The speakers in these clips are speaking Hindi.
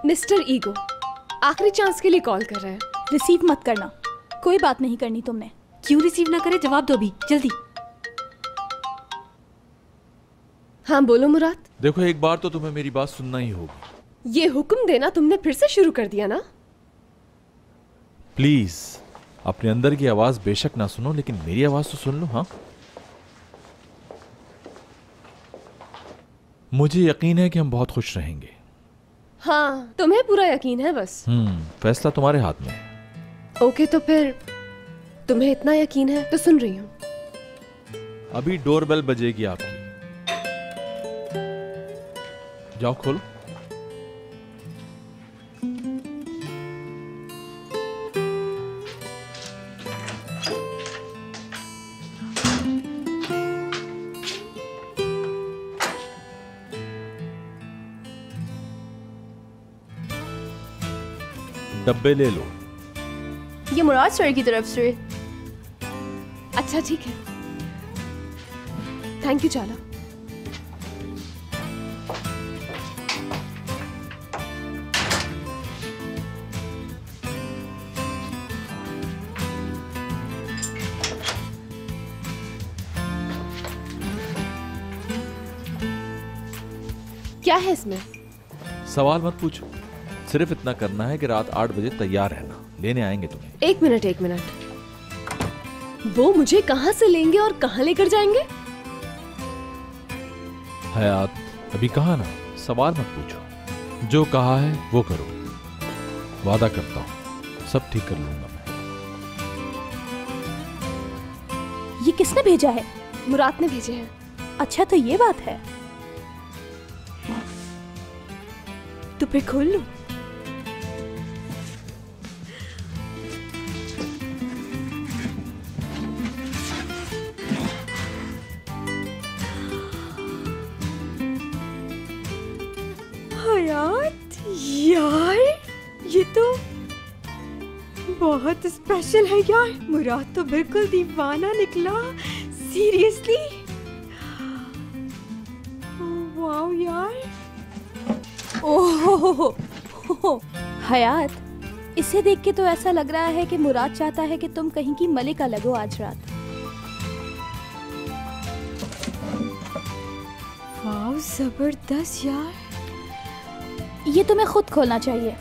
मिस्टर ईगो आखिरी चांस के लिए कॉल कर रहे हैं। रिसीव मत करना, कोई बात नहीं करनी तुमने। क्यों रिसीव ना करे, जवाब दो अभी जल्दी। हाँ बोलो मुराद। देखो एक बार तो तुम्हें मेरी बात सुनना ही होगी। ये हुक्म देना तुमने फिर से शुरू कर दिया ना। प्लीज अपने अंदर की आवाज बेशक ना सुनो, लेकिन मेरी आवाज तो सुन लो। हाँ, मुझे यकीन है कि हम बहुत खुश रहेंगे। हाँ तुम्हें पूरा यकीन है बस। फैसला तुम्हारे हाथ में है। ओके तो फिर तुम्हें इतना यकीन है तो सुन रही हूँ। अभी डोरबेल बजेगी आपकी, जाओ खोलो। डब्बे ले लो। ये मुराद सर की तरफ से। अच्छा ठीक है, थैंक यू चाला। क्या है इसमें? सवाल मत पूछो, सिर्फ इतना करना है कि रात 8 बजे तैयार रहना, लेने आएंगे तुम्हें। एक मिनट, वो मुझे कहां से लेंगे और कहां लेकर जाएंगे? हयात अभी कहा ना, सवाल मत पूछो, जो कहा है वो करो। वादा करता हूं सब ठीक कर लूंगा मैं। ये किसने भेजा है? मुराद ने भेजे हैं। अच्छा तो ये बात है, तो फिर खोल लो। हयात यार, ये तो बहुत स्पेशल है यार। मुराद तो बिल्कुल दीवाना निकला, सीरियसली। वाओ यार। ओह हयात, इसे देख के तो ऐसा लग रहा है कि मुराद चाहता है कि तुम कहीं की मलिका लगो आज रात। वाओ जबरदस्त यार। ये तुम्हें खुद खोलना चाहिए।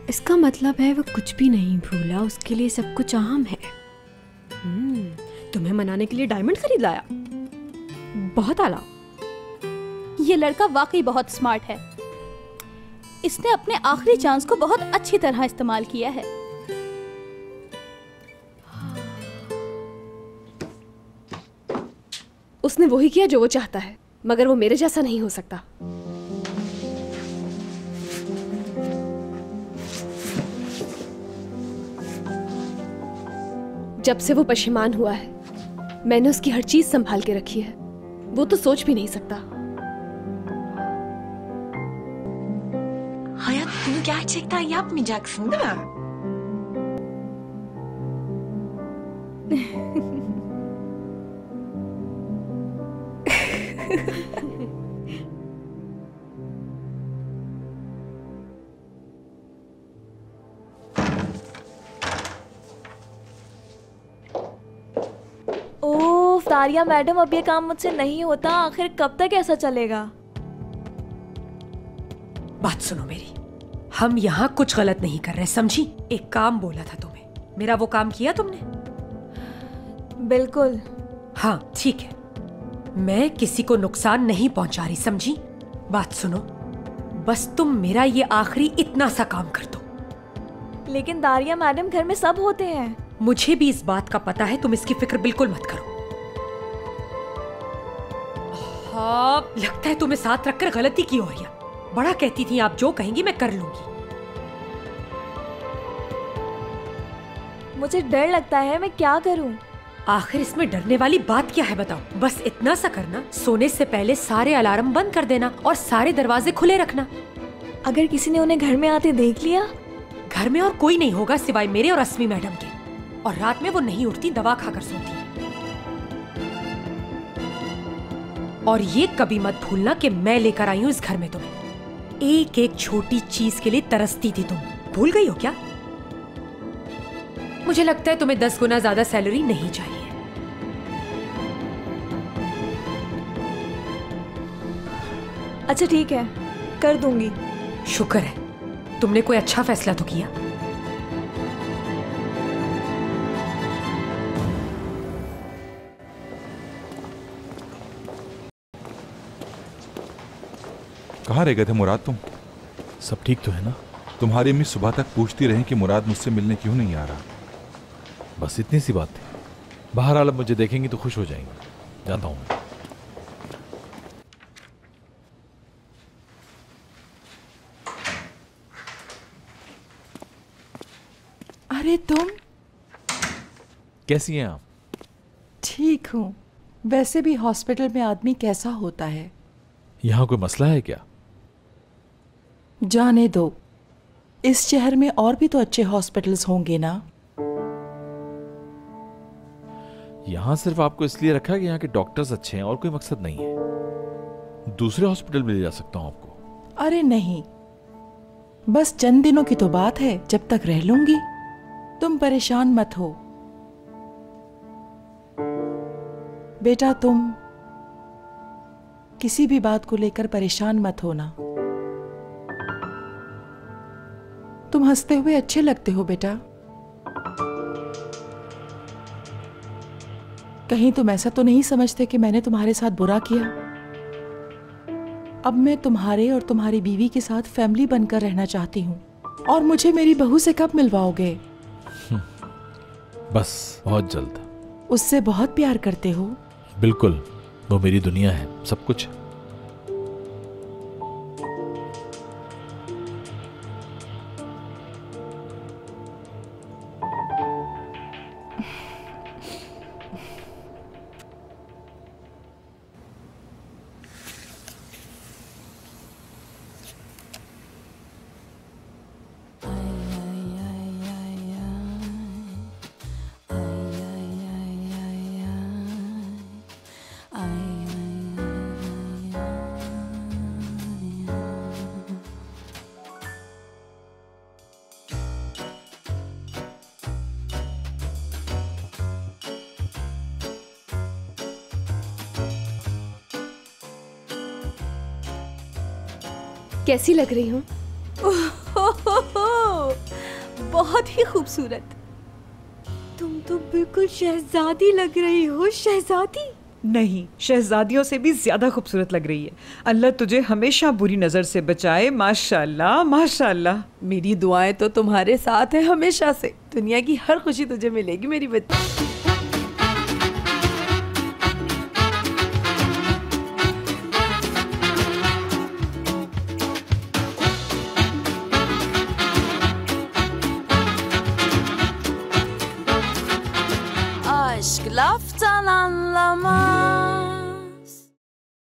इसका मतलब है वो कुछ भी नहीं भूला, उसके लिए सब कुछ आम है। तुम्हें मनाने के लिए डायमंड खरीद लाया, बहुत आला। ये लड़का वाकई बहुत स्मार्ट है। इसने अपने आखिरी चांस को बहुत अच्छी तरह इस्तेमाल किया है। उसने वही किया जो वो चाहता है, मगर वो मेरे जैसा नहीं हो सकता। जब से वो पशेमान हुआ है, मैंने उसकी हर चीज संभाल के रखी है। वो तो सोच भी नहीं सकता। Hayat, bunu gerçekten yapmayacaksın değil mi? ओह तारिया मैडम, अब ये काम मुझसे नहीं होता। आखिर कब तक ऐसा चलेगा? बात सुनो मेरी, हम यहाँ कुछ गलत नहीं कर रहे, समझी? एक काम बोला था तुम्हें, मेरा वो काम किया तुमने? बिल्कुल। हाँ ठीक है, मैं किसी को नुकसान नहीं पहुंचा रही, समझी? बात सुनो, बस तुम मेरा ये आखिरी इतना सा काम कर दो। लेकिन दारिया मैडम, घर में सब होते हैं। मुझे भी इस बात का पता है, तुम इसकी फिक्र बिल्कुल मत करो। हाँ, लगता है तुम्हें साथ रखकर गलती की हो रही है। बड़ा कहती थी आप जो कहेंगी मैं कर लूंगी। मुझे डर लगता है, मैं क्या करूं? आखिर इसमें डरने वाली बात क्या है बताओ? बस इतना सा करना, सोने से पहले सारे अलार्म बंद कर देना और सारे दरवाजे खुले रखना। अगर किसी ने उन्हें घर में आते देख लिया? घर में और कोई नहीं होगा सिवाय मेरे और अस्मी मैडम के। और रात में वो नहीं उठती, दवा खाकर सोती है। और ये कभी मत भूलना कि मैं लेकर आई हूँ इस घर में तुम्हें। एक एक छोटी चीज के लिए तरसती थी तुम, भूल गई हो क्या? मुझे लगता है तुम्हें 10 गुना ज्यादा सैलरी नहीं चाहिए। अच्छा ठीक है, कर दूंगी। शुक्र है, तुमने कोई अच्छा फैसला तो किया। कहाँ रह गए थे मुराद तुम? सब ठीक तो है ना? तुम्हारी अम्मी सुबह तक पूछती रही कि मुराद मुझसे मिलने क्यों नहीं आ रहा। बस इतनी सी बात थी। बहरहाल अब मुझे देखेंगी तो खुश हो जाएंगी। जाता हूँ मैं। अरे तुम कैसी हैं आप? ठीक हूँ। वैसे भी हॉस्पिटल में आदमी कैसा होता है? यहाँ कोई मसला है क्या? जाने दो, इस शहर में और भी तो अच्छे हॉस्पिटल्स होंगे ना। यहाँ सिर्फ आपको इसलिए रखा है कि यहाँ के डॉक्टर्स अच्छे हैं और कोई मकसद नहीं है। दूसरे हॉस्पिटल में ले जा सकता हूँ आपको। अरे नहीं, बस चंद दिनों की तो बात है, जब तक रह लूंगी। तुम परेशान मत हो बेटा, तुम किसी भी बात को लेकर परेशान मत होना। तुम हंसते हुए अच्छे लगते हो बेटा। कहीं तुम ऐसा तो नहीं समझते कि मैंने तुम्हारे साथ बुरा किया? अब मैं तुम्हारे और तुम्हारी बीवी के साथ फैमिली बनकर रहना चाहती हूँ। और मुझे मेरी बहू से कब मिलवाओगे? बस बहुत जल्द। उससे बहुत प्यार करते हो? बिल्कुल, वो मेरी दुनिया है, सब कुछ। कैसी लग रही हूँ? बहुत ही खूबसूरत। तुम तो बिल्कुल शहजादी लग रही हो। शहजादी नहीं, शहजादियों से भी ज्यादा खूबसूरत लग रही है। अल्लाह तुझे हमेशा बुरी नजर से बचाए। माशाल्लाह माशाल्लाह। मेरी दुआएं तो तुम्हारे साथ है हमेशा से। दुनिया की हर खुशी तुझे मिलेगी मेरी बच्ची।